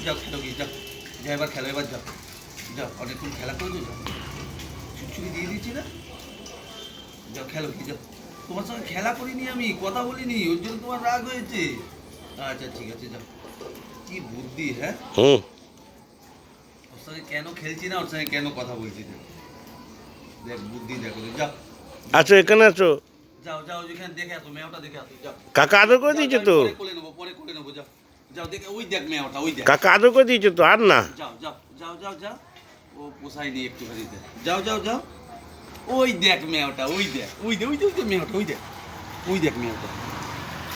যাও খেলো গিয়ে যাও, যাও এবার খেলো, এবার যাও, যাও অনেকক্ষণ খেলা করেছো, যাও ছুটি দিয়ে দিচ্ছি না, যাও খেলো গিয়ে যাও। তোমার সঙ্গে খেলা করিনি আমি, কথা বলিনি, ওই জন্য তোমার রাগ হয়েছে। আচ্ছা ঠিক আছে যাও। কি বুদ্ধি, হ্যাঁ? ওর সঙ্গে কেন খেলছি না, ওর সঙ্গে কেন কথা বলছি না, দেখ বুদ্ধি দেখো, যাও আছো, এখানে আছো। যাও যাও, যেখানে দেখে আসো, মেয়েটা দেখে আসো, যাও। কাকা আদর করে যাও দিয়েছো যাও, তো? পরে কোলে নেবো, পরে কোলে নেবো, যাও যাও, দেখে ওই দেখ মেয়েটা, ওই দেখ। কাকা আদর করে দিয়েছো তো, আর না? যাও যাও যাও যাও যাও, ও পোষায়নি একটুখানিতে, যাও যাও যাও, ওই দেখ মেয়েটা, ওই দেখ, ওই দেখ, ওই দেখ, ওই দেখ মেয়েটা, ওই দেখ, ওই দেখ মেয়েটা।